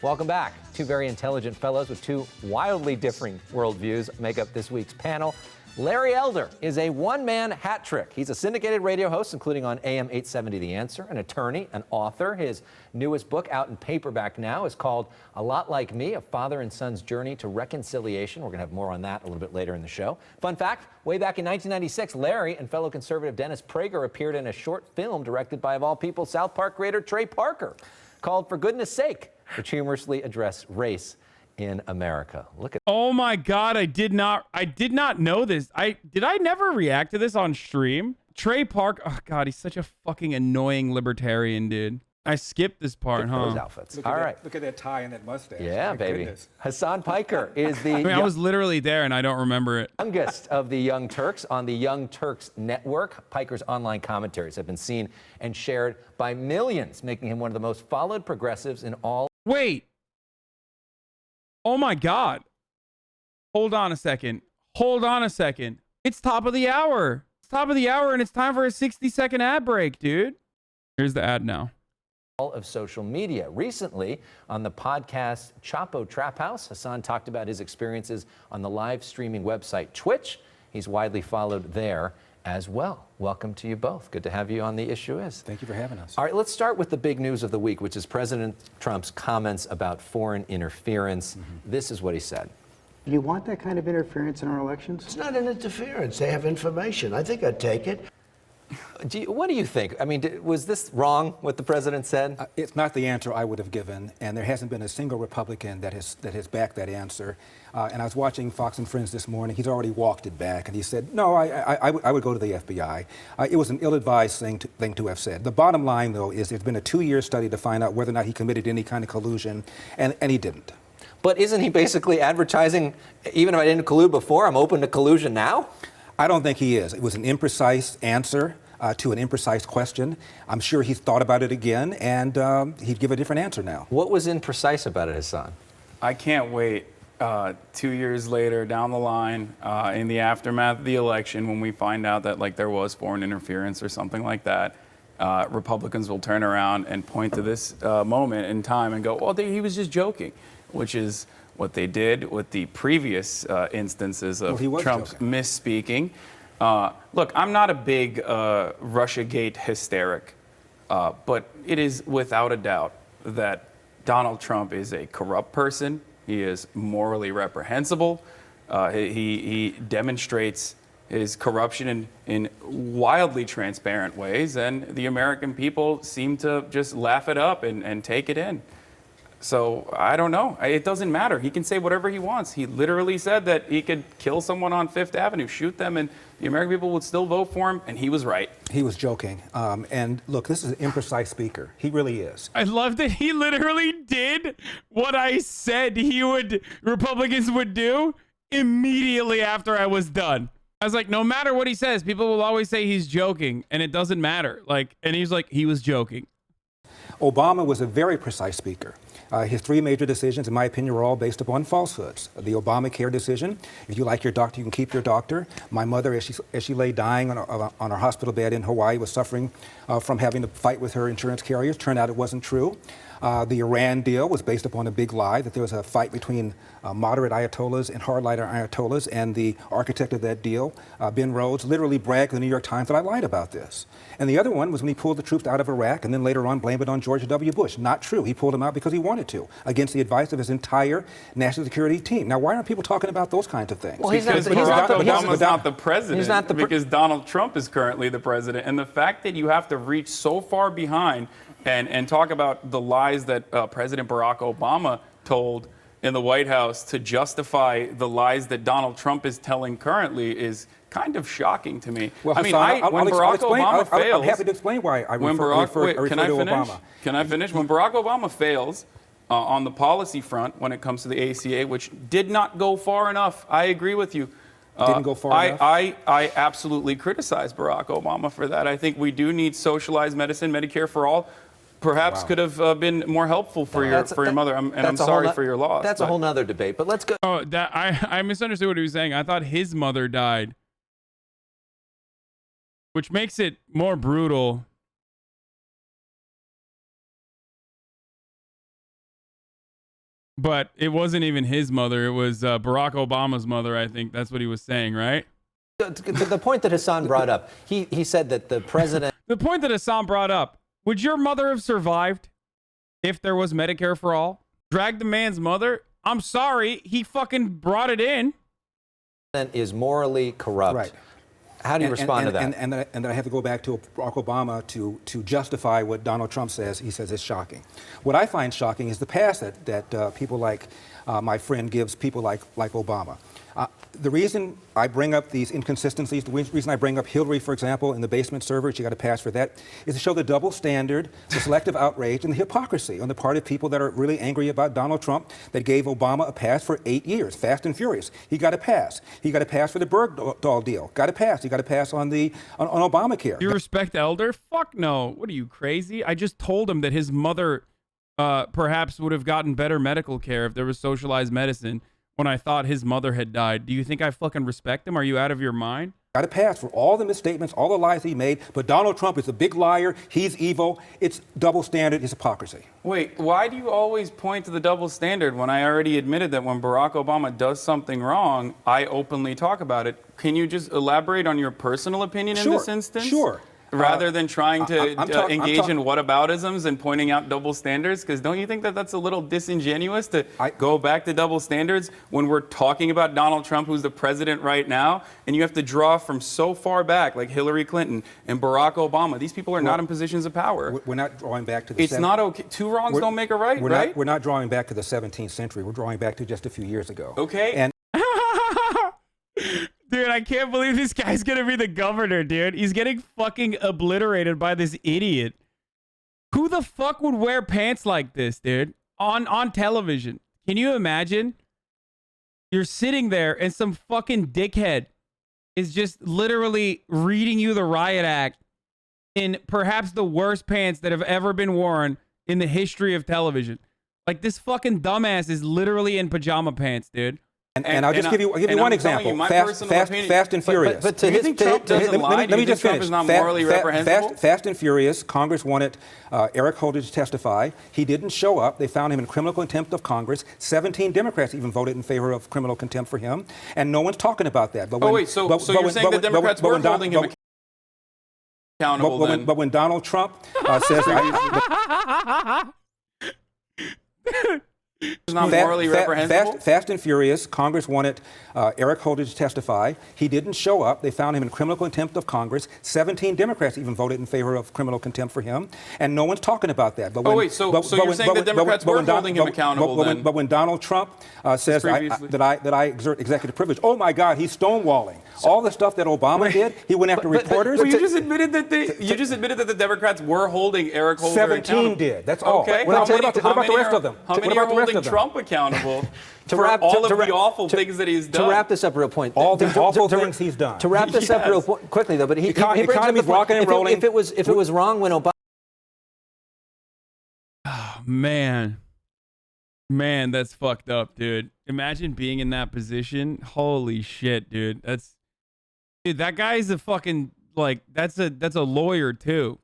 Welcome back. Two very intelligent fellows with two wildly differing worldviews make up this week's panel. Larry Elder is a one-man hat trick. He's a syndicated radio host, including on AM 870 The Answer, an attorney, an author. His newest book, out in paperback now, is called A Lot Like Me, A Father and Son's Journey to Reconciliation. We're going to have more on that a little bit later in the show. Fun fact, way back in 1996, Larry and fellow conservative Dennis Prager appeared in a short film directed by, of all people, South Park creator Trey Parker, called For Goodness Sake, which humorously addressed race in America. Look at. Oh my God, I did not know this. Did I never react to this on stream? Trey Park, oh God, he's such a fucking annoying libertarian, dude. I skipped this part, huh? Those outfits. All right. Look at that tie and that mustache. Yeah, My baby. goodness. Hasan Piker is the I was literally there and I don't remember it. youngest of the Young Turks on the Young Turks Network. Piker's online commentaries have been seen and shared by millions, making him one of the most followed progressives in all. Wait. Oh my God. Hold on a second. It's top of the hour. It's top of the hour and it's time for a 60-second ad break, dude. Here's the ad now. All of social media. Recently, on the podcast Chapo Trap House, Hasan talked about his experiences on the live streaming website Twitch. He's widely followed there as well. Welcome to you both. Good to have you on The Issue Is. Thank you for having us. All right, let's start with the big news of the week, which is President Trump's comments about foreign interference. This is what he said. Do you want that kind of interference in our elections? It's not an interference. They have information. I think I'd take it. What do you think? I mean, was this wrong, what the president said? It's not the answer I would have given, and there hasn't been a single Republican that has backed that answer. And I was watching Fox and Friends this morning. He's already walked it back, and he said, no, I would go to the FBI. It was an ill-advised thing to have said. The bottom line, though, is there's been a 2-year study to find out whether or not he committed any kind of collusion, and he didn't. But isn't he basically advertising, even if I didn't collude before, I'm open to collusion now? I don't think he is. It was an imprecise answer to an imprecise question. I'm sure he's thought about it again, and he'd give a different answer now. What was imprecise about it, Hasan? I can't wait 2 years later down the line in the aftermath of the election when we find out that like there was foreign interference or something like that. Republicans will turn around and point to this moment in time and go, well, he was just joking, which is what they did with the previous instances of Trump's misspeaking. Look, I'm not a big Russiagate hysteric, but it is without a doubt that Donald Trump is a corrupt person. He is morally reprehensible. He demonstrates his corruption in wildly transparent ways, and the American people seem to just laugh it up and take it in. So I don't know. It doesn't matter. He can say whatever he wants. He literally said that he could kill someone on Fifth Avenue, shoot them, and the American people would still vote for him, and he was right. He was joking. And look, this is an imprecise speaker. He really is. I love that he literally did what I said Republicans would do immediately after I was done. I was like, no matter what he says, people will always say he's joking, and it doesn't matter. And he's like, he was joking. Obama was a very precise speaker. His 3 major decisions, in my opinion, were all based upon falsehoods. The Obamacare decision, if you like your doctor, you can keep your doctor. My mother, as she lay dying on her hospital bed in Hawaii, was suffering from having to fight with her insurance carriers. Turned out it wasn't true. The Iran deal was based upon a big lie, that there was a fight between moderate Ayatollahs and hardliner Ayatollahs, and the architect of that deal, Ben Rhodes, literally bragged to the New York Times that I lied about this. And the other one was when he pulled the troops out of Iraq and then later on blamed it on George W. Bush. Not true. He pulled them out because he wanted to, against the advice of his entire national security team. Now, why aren't people talking about those kinds of things? Well, because Obama's not the president, because Donald Trump is currently the president. And the fact that you have to reach so far behind and talk about the lies that President Barack Obama told in the White House to justify the lies that Donald Trump is telling currently is kind of shocking to me. Well, I mean, Hasan, when Barack Obama fails... I'm happy to explain why I refer to Obama. Can I finish? When Barack Obama fails on the policy front when it comes to the ACA, which did not go far enough, I agree with you. Didn't go far enough? I absolutely criticize Barack Obama for that. I think we do need socialized medicine, Medicare for all. Perhaps could have been more helpful for your mother, and I'm sorry for your loss. That's a whole nother debate, but let's go. Oh, I misunderstood what he was saying. I thought his mother died, which makes it more brutal. but it wasn't even his mother. It was Barack Obama's mother, I think. That's what he was saying, right? The point that Hasan brought up, he said that the president... The point that Hasan brought up, would your mother have survived if there was Medicare for all? Drag the man's mother? I'm sorry, he fucking brought it in. ...is morally corrupt. Right. How do you respond to that? And then I have to go back to Barack Obama to justify what Donald Trump says. He says it's shocking. What I find shocking is the pass that people like my friend gives people like Obama. The reason I bring up these inconsistencies, the reason I bring up Hillary, for example, in the basement server, she got a pass for that, is to show the double standard, the selective outrage, and the hypocrisy on the part of people that are really angry about Donald Trump that gave Obama a pass for 8 years, fast and furious. He got a pass. He got a pass for the Bergdahl deal. Got a pass. He got a pass on Obamacare. Do you respect Elder? Fuck no. What are you, crazy? I just told him that his mother perhaps would have gotten better medical care if there was socialized medicine when I thought his mother had died. Do you think I fucking respect him? Are you out of your mind? Got a pass for all the misstatements, all the lies he made, but Donald Trump is a big liar. He's evil. It's double standard. It's hypocrisy. Wait, why do you always point to the double standard when I already admitted that when Barack Obama does something wrong, I openly talk about it? Can you just elaborate on your personal opinion in this instance? Sure. Rather than trying to engage in whataboutisms and pointing out double standards? Because don't you think that that's a little disingenuous to go back to double standards when we're talking about Donald Trump, who's the president right now, and you have to draw from so far back, like Hillary Clinton and Barack Obama? These people are not in positions of power. We're not drawing back to the... It's not okay. Two wrongs don't make a right, right? We're not drawing back to the 17th century. We're drawing back to just a few years ago. Okay. And dude, I can't believe this guy's gonna be the governor, dude. He's getting fucking obliterated by this idiot. Who the fuck would wear pants like this, dude? On television. Can you imagine? You're sitting there and some fucking dickhead is just literally reading you the riot act in perhaps the worst pants that have ever been worn in the history of television. Like, this fucking dumbass is literally in pajama pants, dude. And I'll just give you one example. Fast and Furious. But to his Trump doesn't lie? Let me just finish. Trump is not morally reprehensible? Fast and Furious. Congress wanted Eric Holder to testify. He didn't show up. They found him in criminal contempt of Congress. 17 Democrats even voted in favor of criminal contempt for him, and no one's talking about that. So you're saying the Democrats were holding him accountable then? But when Donald Trump says... It's not morally reprehensible? Fast and Furious. Congress wanted Eric Holder to testify. He didn't show up. They found him in criminal contempt of Congress. 17 Democrats even voted in favor of criminal contempt for him, and no one's talking about that. But you're saying the Democrats were holding him accountable then? But when Donald Trump says that I exert executive privilege, oh my God, he's stonewalling. All the stuff that Obama did, he went after reporters. Well, you just admitted that the Democrats were holding Eric Holder 17 accountable. did. That's all. Okay. What about the rest of them? How many are holding Trump accountable for all of the awful things that he's done? To wrap this up real point. All the awful things he's done. To wrap this up real quickly, though, but he brings up the economy's point, rocking and rolling. If it was wrong when Obama... Oh, man, that's fucked up, dude. Imagine being in that position. Holy shit, dude. Dude, that guy's a fucking, like, that's a lawyer, too.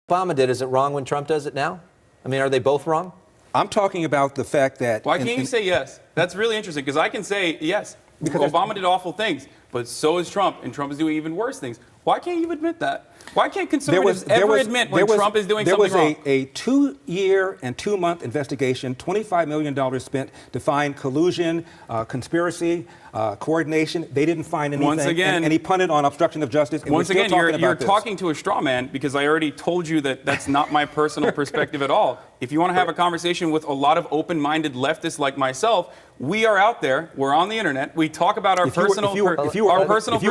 Obama did, is it wrong when Trump does it now? I mean, are they both wrong? I'm talking about the fact that... Why can't you say yes? That's really interesting, because I can say yes. Because Obama did awful things, but so is Trump, and Trump is doing even worse things. Why can't you admit that? Why can't conservatives ever admit when Trump is doing something wrong? There was a 2-year and 2-month investigation, $25 million spent to find collusion, conspiracy, coordination. They didn't find anything. Once again, and he punted on obstruction of justice. And once again, you're talking to a straw man, because I already told you that that's not my personal perspective at all. If you want to have a conversation with a lot of open-minded leftists like myself, we are out there. We're on the internet. We talk about our personal perspective. If you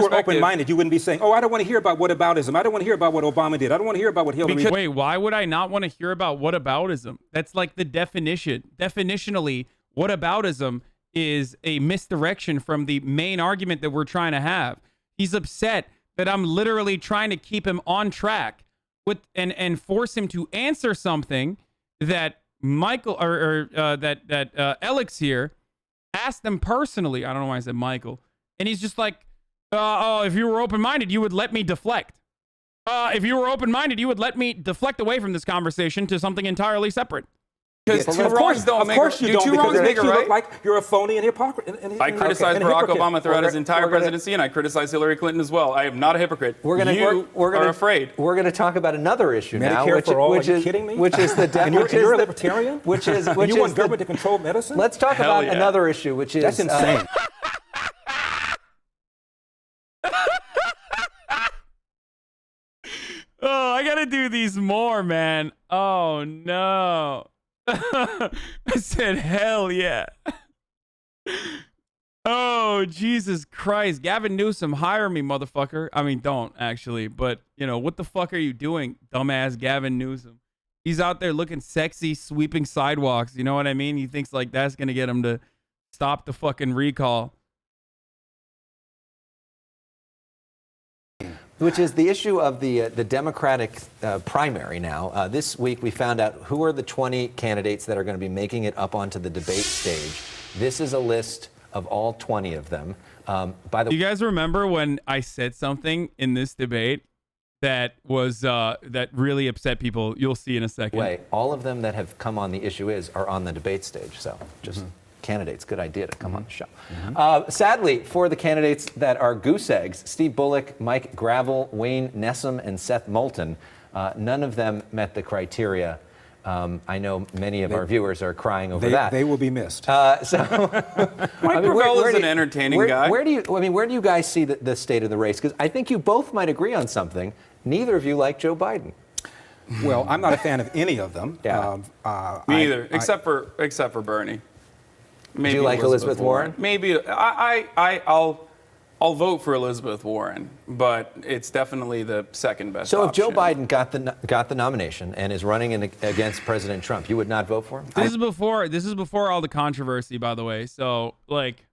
were open-minded, you wouldn't be saying, "Oh, I don't want to hear about whataboutism. I don't want to hear about what Obama did. I don't want to hear about what Hillary did." Wait, why would I not want to hear about whataboutism? That's like the definition. Definitionally, whataboutism is a misdirection from the main argument that we're trying to have. He's upset that I'm literally trying to keep him on track and force him to answer something that Michael that Alex here asked them personally. I don't know why I said Michael. And he's just like, if you were open-minded, you would let me deflect. If you were open-minded, you would let me deflect away from this conversation to something entirely separate. Because two wrongs don't make you do don't, two because wrongs it make makes a you right. look like you're a phony and hypocrite. I criticized and a Barack hypocrite. Obama throughout his entire We're gonna- presidency, and I criticized Hillary Clinton as well. I am not a hypocrite. We're gonna, you we're gonna, are afraid. We're going to talk about another issue now, Medicare which, for all? which Are you is kidding me? which is the And you're a libertarian? Which is And which you is want government to control medicine? Let's talk Hell about yeah. another issue, which is That's insane. Oh, I gotta do these more, man. Oh no. I said hell yeah. Oh, Jesus Christ. Gavin Newsom, hire me, motherfucker. I mean, don't actually, but you know, what the fuck are you doing, dumbass Gavin Newsom? He's out there looking sexy, sweeping sidewalks. You know what I mean? He thinks like that's gonna get him to stop the fucking recall. which is the issue of the Democratic primary now. This week we found out who are the 20 candidates that are going to be making it up onto the debate stage. This is a list of all 20 of them. By the Do you guys remember when I said something in this debate that was that really upset people? You'll see in a second. way, all of them that have come on the issue are on the debate stage. So just candidates, good idea to come on the show. Sadly, for the candidates that are goose eggs, Steve Bullock, Mike Gravel, Wayne Nessum, and Seth Moulton, none of them met the criteria. I know many of our viewers are crying over that. They will be missed. Mike Gravel is an entertaining guy. Where do you guys see the state of the race? Because I think you both might agree on something. Neither of you like Joe Biden. Well, I'm not a fan of any of them. Yeah. Me either, except for Bernie. Maybe Do you like Elizabeth Warren? Maybe I'll vote for Elizabeth Warren, but it's definitely the second best. So if Joe option. Biden got the nomination and is running against President Trump, you would not vote for him? This is before all the controversy, by the way. So like,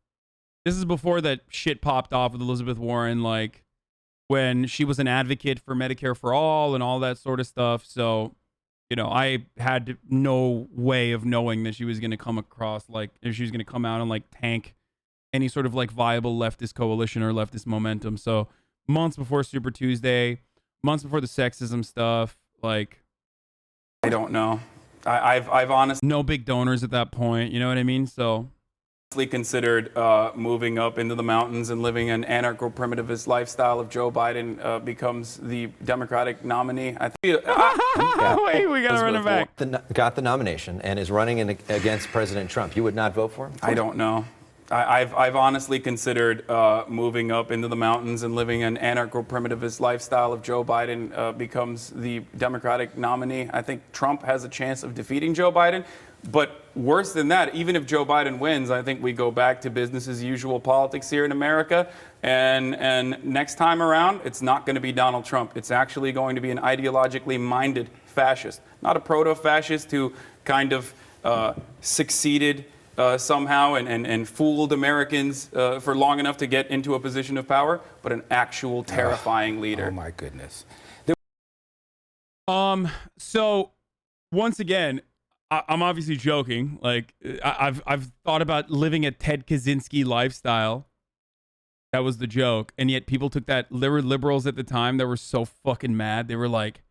this is before that shit popped off with Elizabeth Warren, like when she was an advocate for Medicare for all and all that sort of stuff. So, you know, I had no way of knowing that she was going to come across like, if she was going to come out and like tank any sort of like viable leftist coalition or leftist momentum. So months before Super Tuesday, months before the sexism stuff, like, I don't know. I've honestly no big donors at that point. You know what I mean? So considered moving up into the mountains and living an anarcho-primitivist lifestyle if Joe Biden becomes the Democratic nominee. I think. Wait, we gotta run it back. Got the nomination and is running against President Trump. You would not vote for him? I don't know. I've honestly considered moving up into the mountains and living an anarcho-primitivist lifestyle if Joe Biden becomes the Democratic nominee. I think Trump has a chance of defeating Joe Biden. But worse than that, even if Joe Biden wins, I think we go back to business as usual politics here in America. And next time around, it's not going to be Donald Trump. It's actually going to be an ideologically minded fascist, not a proto-fascist who kind of succeeded somehow and fooled Americans for long enough to get into a position of power, but an actual terrifying leader. Oh my goodness. So once again, I'm obviously joking. Like I've thought about living a Ted Kaczynski lifestyle. That was the joke, and yet people took that. There were liberals at the time that were so fucking mad. They were like,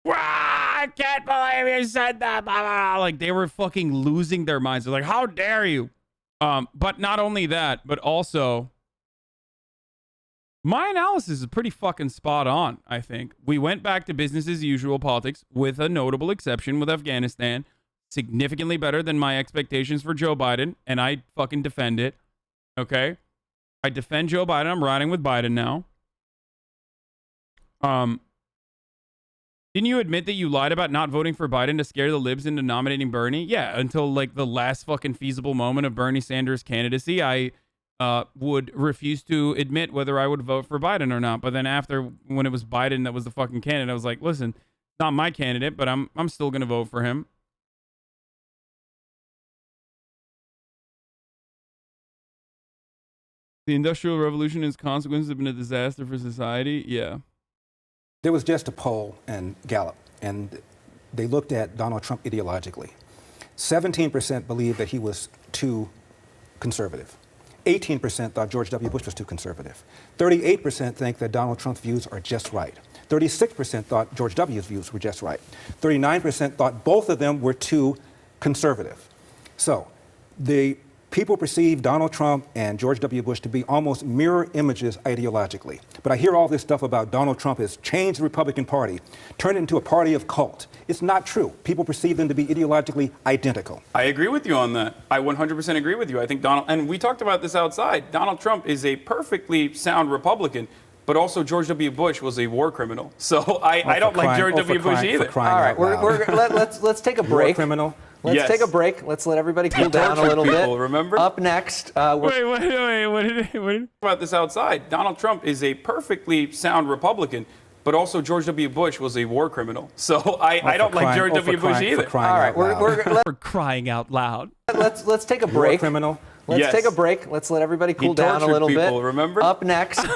"Wow, I can't believe you said that!" Blah, blah, blah. Like they were fucking losing their minds. They're like, "How dare you?" But not only that, but also, my analysis is pretty fucking spot on, I think. We went back to business as usual politics, with a notable exception with Afghanistan. Significantly better than my expectations for Joe Biden, and I fucking defend it. Okay? I defend Joe Biden. I'm riding with Biden now. Didn't you admit that you lied about not voting for Biden to scare the libs into nominating Bernie? Yeah, until like the last fucking feasible moment of Bernie Sanders' candidacy, I would refuse to admit whether I would vote for Biden or not. But then after, when it was Biden that was the fucking candidate, I was like, listen, it's not my candidate, but I'm still going to vote for him. The Industrial Revolution and its consequences have been a disaster for society. Yeah. There was just a poll in Gallup, and they looked at Donald Trump ideologically. 17% believed that he was too conservative. 18% thought George W. Bush was too conservative. 38% think that Donald Trump's views are just right. 36% thought George W.'s views were just right. 39% thought both of them were too conservative. So the people perceive Donald Trump and George W. Bush to be almost mirror images ideologically. But I hear all this stuff about Donald Trump has changed the Republican Party, turned it into a party of cult. It's not true. People perceive them to be ideologically identical. I agree with you on that. I 100% agree with you. I think Donald, and we talked about this outside, Donald Trump is a perfectly sound Republican, but also George W. Bush was a war criminal. So I don't like George W. Bush either. All right, let's take a break. War criminal. Let's take a break. Let's let everybody cool down a little people, bit. Remember? Up next, Wait, what did it? About this outside, Donald Trump is a perfectly sound Republican, but also George W. Bush was a war criminal. So I don't like George W. Bush either. all right, For crying out loud. let's take a break. War criminal. Let's take a break. Let's let everybody cool down a little people, bit. Remember? Up next.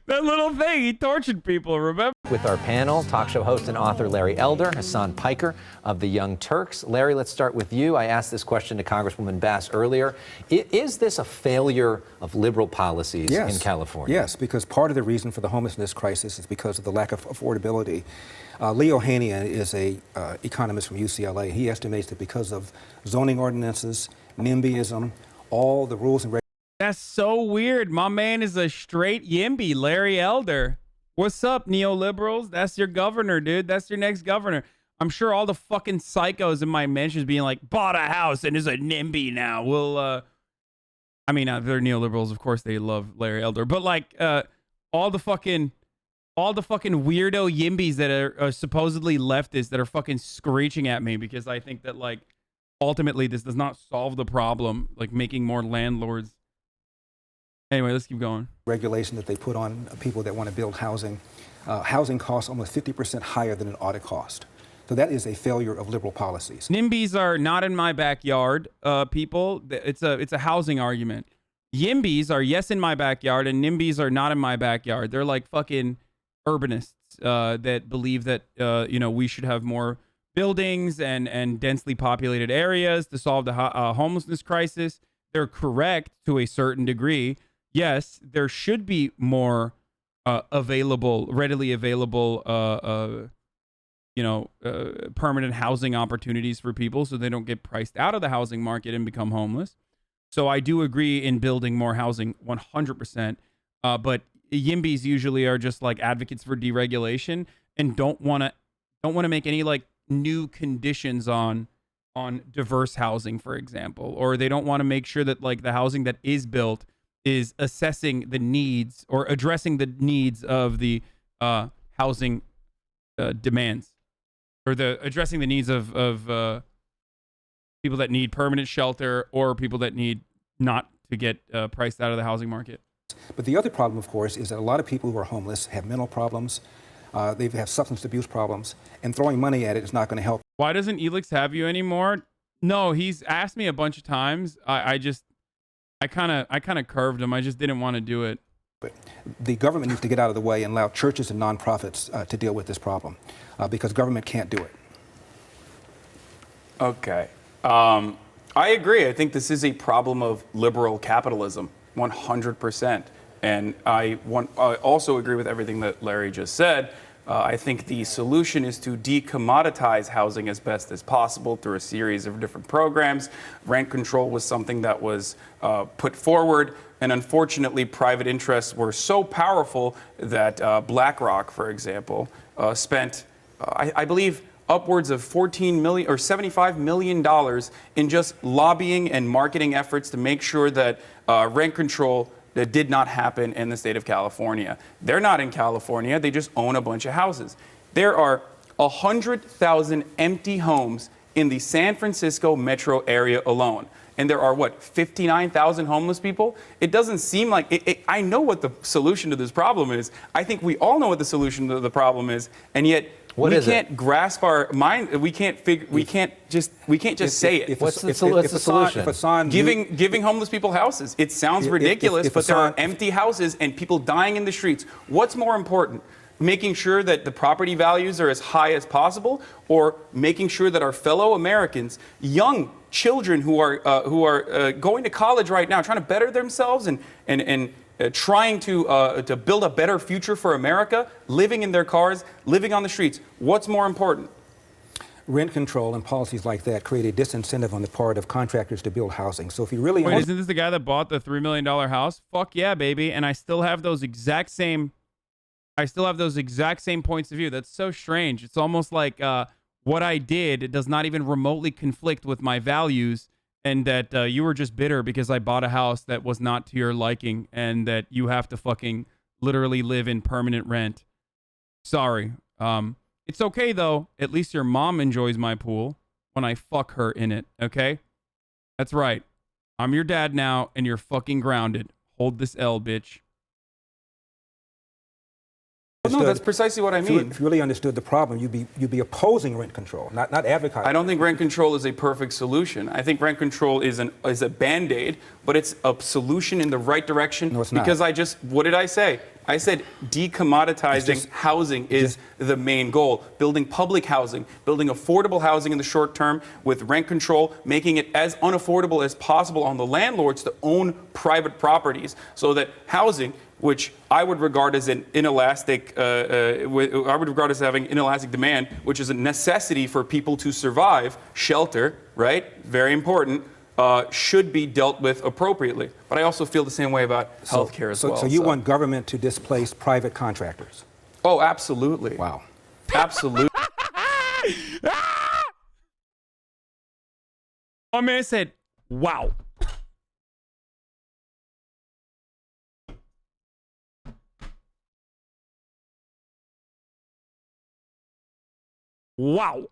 That little thing, he tortured people, remember? With our panel, talk show host and author Larry Elder, Hasan Piker of the Young Turks. Larry, let's start with you. I asked this question to Congresswoman Bass earlier. Is this a failure of liberal policies in California? Yes, because part of the reason for the homelessness crisis is because of the lack of affordability. Leo Haney is an economist from UCLA. He estimates that because of zoning ordinances, NIMBYism, all the rules and regulations. That's so weird. My man is a straight yimby, Larry Elder. What's up, neoliberals? That's your governor, dude. That's your next governor. I'm sure all the fucking psychos in my mentions being like, bought a house and is a NIMBY now. Well, I mean, they're neoliberals. Of course, they love Larry Elder. But like, all the fucking weirdo yimbys that are supposedly leftists that are fucking screeching at me because I think that like, ultimately this does not solve the problem, like making more landlords. Anyway, let's keep going. Regulation that they put on people that want to build housing. Housing costs almost 50% higher than it ought to cost. So that is a failure of liberal policies. NIMBYs are not in my backyard, people. It's a housing argument. YIMBYs are yes in my backyard, and NIMBYs are not in my backyard. They're like fucking urbanists that believe that we should have more buildings and densely populated areas to solve the homelessness crisis. They're correct to a certain degree. Yes, there should be more readily available, permanent housing opportunities for people so they don't get priced out of the housing market and become homeless. So I do agree in building more housing 100%. But YIMBYs usually are just like advocates for deregulation and don't want to make any like new conditions on diverse housing, for example, or they don't want to make sure that like the housing that is built is assessing the needs or addressing the needs of the housing demands, or addressing the needs of people that need permanent shelter or people that need not to get priced out of the housing market. But the other problem, of course, is that a lot of people who are homeless have mental problems. They have substance abuse problems, and throwing money at it is not going to help. Why doesn't Elix have you anymore? No, he's asked me a bunch of times. I kind of curved him. I just didn't want to do it. But the government needs to get out of the way and allow churches and nonprofits to deal with this problem because government can't do it. Okay. I agree. I think this is a problem of liberal capitalism, 100%. And I also agree with everything that Larry just said. I think the solution is to decommoditize housing as best as possible through a series of different programs. Rent control was something that was put forward, and unfortunately, private interests were so powerful that BlackRock, for example, spent, I believe, upwards of $14 million or $75 million in just lobbying and marketing efforts to make sure that rent control that did not happen in the state of California. They're not in California, they just own a bunch of houses. There are 100,000 empty homes in the San Francisco metro area alone. And there are, 59,000 homeless people? It doesn't seem like, I know what the solution to this problem is. I think we all know what the solution to the problem is, and yet we can't grasp our mind. We can't just say it. What's the solution? Giving homeless people houses. It sounds ridiculous, but there are empty houses and people dying in the streets. What's more important? Making sure that the property values are as high as possible, or making sure that our fellow Americans, young children who are going to college right now, trying to better themselves and trying to build a better future for America, living in their cars, living on the streets. What's more important? Rent control and policies like that create a disincentive on the part of contractors to build housing. So if you really Wait, isn't this the guy that bought the $3 million house? Fuck yeah, baby. And I still have those exact same points of view. That's so strange. It's almost like what I did does not even remotely conflict with my values, and that you were just bitter because I bought a house that was not to your liking, and that you have to fucking literally live in permanent rent. Sorry. It's okay, though. At least your mom enjoys my pool when I fuck her in it, okay? That's right. I'm your dad now, and you're fucking grounded. Hold this L, bitch. No, that's precisely what I mean. If you really understood the problem, you'd be opposing rent control, not advocating. I don't think rent control is a perfect solution. I think rent control is a Band-Aid, but it's a solution in the right direction. No, it's not. Because what did I say? I said decommoditizing housing is the main goal. Building public housing, building affordable housing in the short term with rent control, making it as unaffordable as possible on the landlords to own private properties so that housing, which I would regard as an inelastic, I would regard as having inelastic demand, which is a necessity for people to survive, shelter, right? Very important. Should be dealt with appropriately. But I also feel the same way about healthcare as well. So you want government to displace private contractors? Oh, absolutely. Wow. Absolutely. My man said, wow. Wow.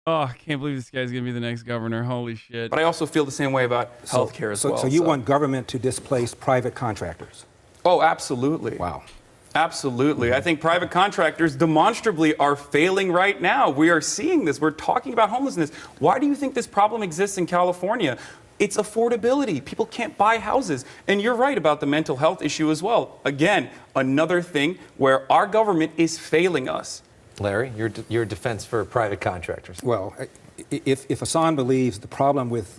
Oh, I can't believe this guy's going to be the next governor. Holy shit. But I also feel the same way about healthcare as well. So you want government to displace private contractors? Oh, absolutely. Wow. Absolutely. I think private contractors demonstrably are failing right now. We are seeing this. We're talking about homelessness. Why do you think this problem exists in California? It's affordability. People can't buy houses. And you're right about the mental health issue as well. Again, another thing where our government is failing us. Larry, your defense for private contractors. Well, if Hasan believes the problem with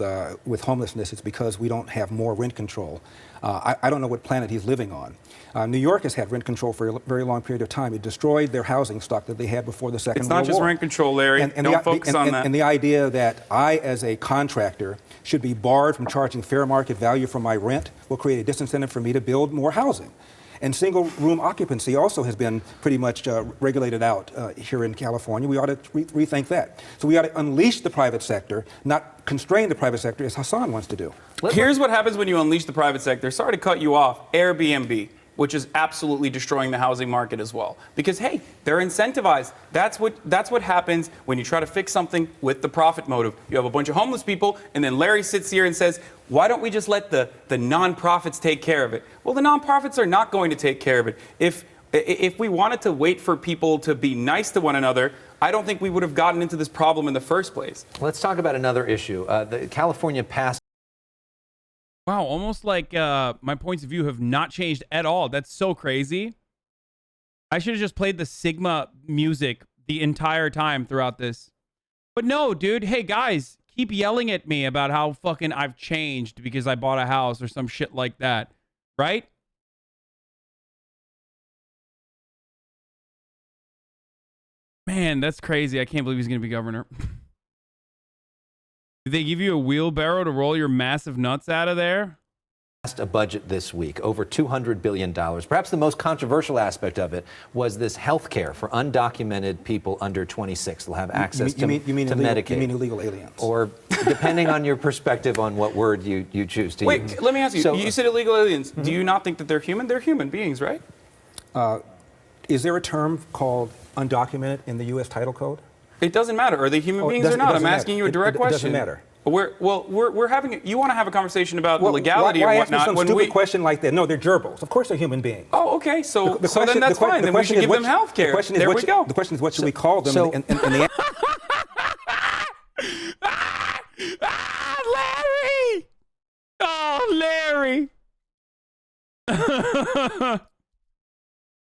homelessness is because we don't have more rent control, I don't know what planet he's living on. New York has had rent control for a very long period of time. It destroyed their housing stock that they had before the Second World War. It's not just rent control, Larry. Don't focus on that. And the idea that I, as a contractor, should be barred from charging fair market value for my rent will create a disincentive for me to build more housing. And single-room occupancy also has been pretty much regulated out here in California. We ought to rethink that. So we ought to unleash the private sector, not constrain the private sector as Hasan wants to do. Here's what happens when you unleash the private sector. Sorry to cut you off. Airbnb, which is absolutely destroying the housing market as well. Because, hey, they're incentivized. That's what happens when you try to fix something with the profit motive. You have a bunch of homeless people, and then Larry sits here and says, why don't we just let the nonprofits take care of it? Well, the nonprofits are not going to take care of it. If we wanted to wait for people to be nice to one another, I don't think we would have gotten into this problem in the first place. Let's talk about another issue. The California passed. Wow, almost like my points of view have not changed at all. That's so crazy. I should have just played the Sigma music the entire time throughout this. But no, dude. Hey, guys, keep yelling at me about how fucking I've changed because I bought a house or some shit like that. Right? Man, that's crazy. I can't believe he's going to be governor. Did they give you a wheelbarrow to roll your massive nuts out of there? A budget this week, over $200 billion. Perhaps the most controversial aspect of it was this health care for undocumented people under 26. They'll have access to Medicaid. You mean illegal aliens? Or depending on your perspective on what word you choose to use. Wait, let me ask you. So, you said illegal aliens. Do you not think that they're human? They're human beings, right? Is there a term called undocumented in the U.S. Title Code? It doesn't matter. Are they human beings or not? I'm asking you a direct question. It doesn't matter. We're having. You want to have a conversation about the legality why or whatnot? Ask me some stupid question like that? No, they're gerbils. Of course, they're human beings. Oh, okay. So then that's fine. Then we should give them health care. There we go. The question is, what should we call them? Larry! Oh, Larry!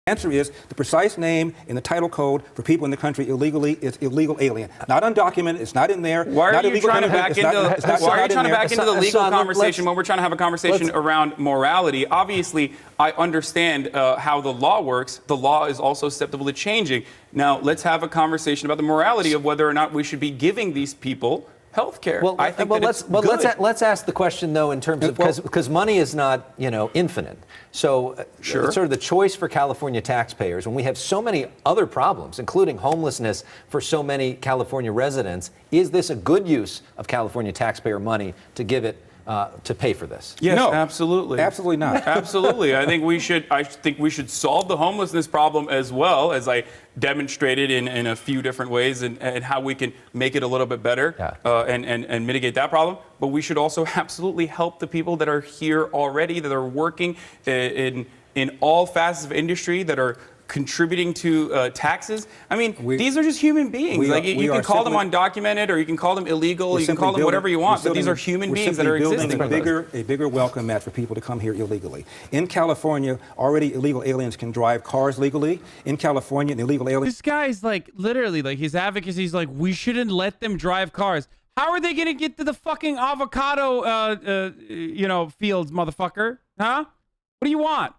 answer is the precise name in the title code for people in the country illegally is illegal alien. Not undocumented. It's not in there. Why not are you illegal trying to immigrant, back it's not- into? it's not- Why are you not in trying to there. back into the legal Hasan, conversation when we're trying to have a conversation around morality? Obviously, I understand how the law works. The law is also susceptible to changing. Now, let's have a conversation about the morality of whether or not we should be giving these people health care. Well, I think that it's good. let's ask the question though in terms of because money is not infinite. So Sure. it's sort of the choice for California taxpayers when we have so many other problems, including homelessness for so many California residents. Is this a good use of California taxpayer money to give it to pay for this? Yes, No, absolutely. absolutely not. Absolutely. I think we should solve the homelessness problem as well, as I demonstrated in a few different ways and how we can make it a little bit better and mitigate that problem. But we should also absolutely help the people that are here already, that are working in all facets of industry, that are contributing to taxes. I mean, these are just human beings. You can call them undocumented, or you can call them illegal, you can call them whatever you want, but these are human beings that are existing. A bigger welcome mat for people to come here illegally. In California, already illegal aliens can drive cars legally. In California, the illegal aliens. This guy's like literally like his advocacy is like we shouldn't let them drive cars. How are they gonna get to the fucking avocado fields, motherfucker? Huh? What do you want?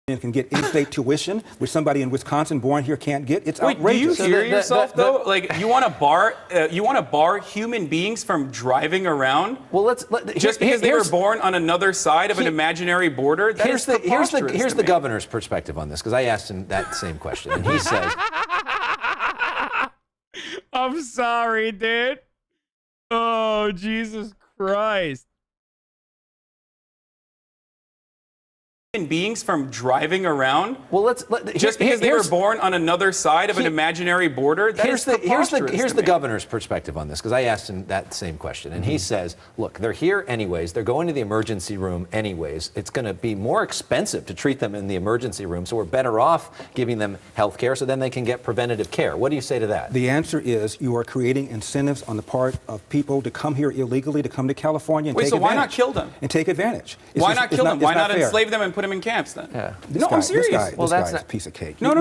Can get in-state tuition, which somebody in Wisconsin born here can't get. It's Wait, outrageous. do you hear yourself though? Like you want to bar human beings from driving around? Well, just because they were born on another side of an imaginary border. Here's the governor's perspective on this, because I asked him that same question, and he says, "I'm sorry, dude. Oh, Jesus Christ." Beings from driving around. Well, just because they were born on another side of an imaginary border. Here's the governor's perspective on this, because I asked him that same question, and he says, look, they're here anyways, they're going to the emergency room anyways, it's going to be more expensive to treat them in the emergency room, so we're better off giving them health care so then they can get preventative care. What do you say to that? The answer is you are creating incentives on the part of people to come here illegally, to come to California and take advantage. Why not kill them? And take advantage. Why not kill them? Why not enslave them and put them in camps then? Yeah. I'm serious. This guy is a piece of cake. No.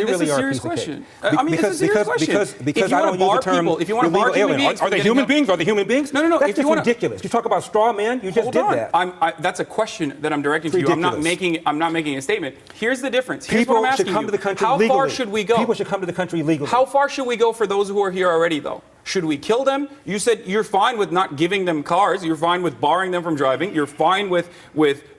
This is a serious question. I mean, this is a serious question. Because I don't use the term if you want to bar human beings, are they human beings? Are they human beings? No. That's just ridiculous. You talk about straw men. You just did that. That's a question that I'm directing to you. I'm not making a statement. Here's the difference. Here's what I'm asking you. People should come to the country legally. How far should we go? People should come to the country legally. How far should we go for those who are here already, though? Should we kill them? You said you're fine with not giving them cars. You're fine with barring them from driving. You're fine with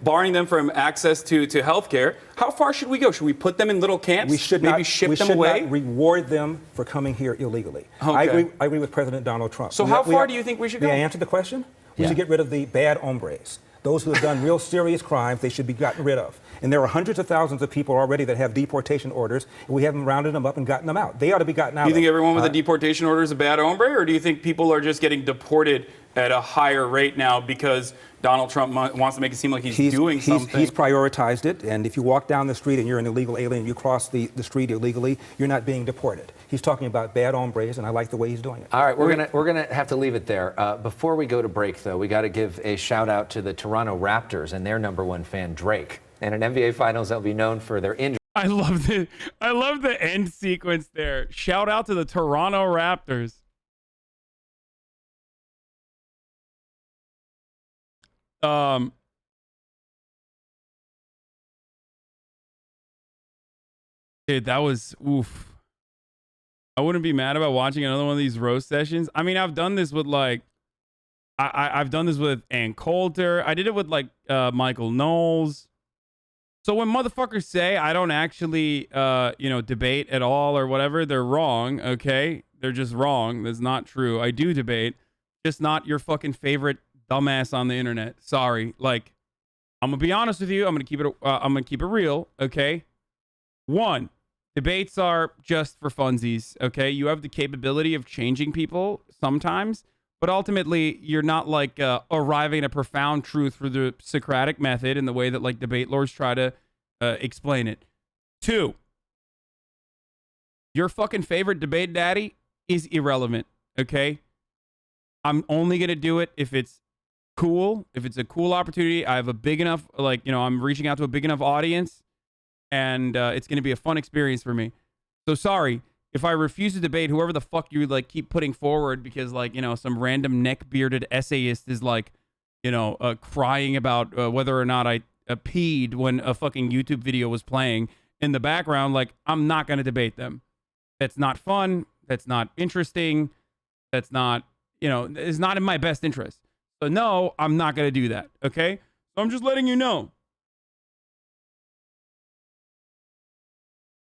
barring them from access to health care. How far should we go? Should we put them in little camps? We should maybe ship them away? Not reward them for coming here illegally. Okay. I agree with President Donald Trump. So how far do you think we should go? May I answer the question? We should get rid of the bad hombres. Those who have done real serious crimes, they should be gotten rid of. And there are hundreds of thousands of people already that have deportation orders, and we haven't rounded them up and gotten them out. They ought to be gotten out. Do you think everyone with a deportation order is a bad hombre, or do you think people are just getting deported at a higher rate now because Donald Trump wants to make it seem like he's doing something? He's prioritized it, and if you walk down the street and you're an illegal alien, you cross the street illegally, you're not being deported. He's talking about bad hombres, and I like the way he's doing it. All right, we're gonna have to leave it there. Before we go to break, though, we got to give a shout out to the Toronto Raptors and their #1 fan, Drake. And in NBA Finals, they'll be known for their injury. I love the end sequence there. Shout out to the Toronto Raptors. Dude, that was oof. I wouldn't be mad about watching another one of these roast sessions. I mean, I've done this with like I've done this with Ann Coulter. I did it with like Michael Knowles. So when motherfuckers say I don't actually debate at all or whatever, they're wrong, okay? They're just wrong. That's not true. I do debate, just not your fucking favorite dumbass on the internet. Sorry. Like, I'm gonna be honest with you. I'm gonna keep it real, okay? One, debates are just for funsies, okay? You have the capability of changing people sometimes, but ultimately you're not like arriving at a profound truth through the Socratic method in the way that like debate lords try to explain it. Two, your fucking favorite debate daddy is irrelevant, okay? I'm only gonna do it if it's cool, if it's a cool opportunity. I have a big enough, I'm reaching out to a big enough audience. and it's going to be a fun experience for me. So sorry if I refuse to debate whoever the fuck you like keep putting forward because like, you know, some random neck-bearded essayist is like, you know, crying about whether or not I peed when a fucking YouTube video was playing in the background. Like, I'm not going to debate them. That's not fun. That's not interesting. That's not, you know, it's not in my best interest. So no, I'm not going to do that. Okay. So I'm just letting you know.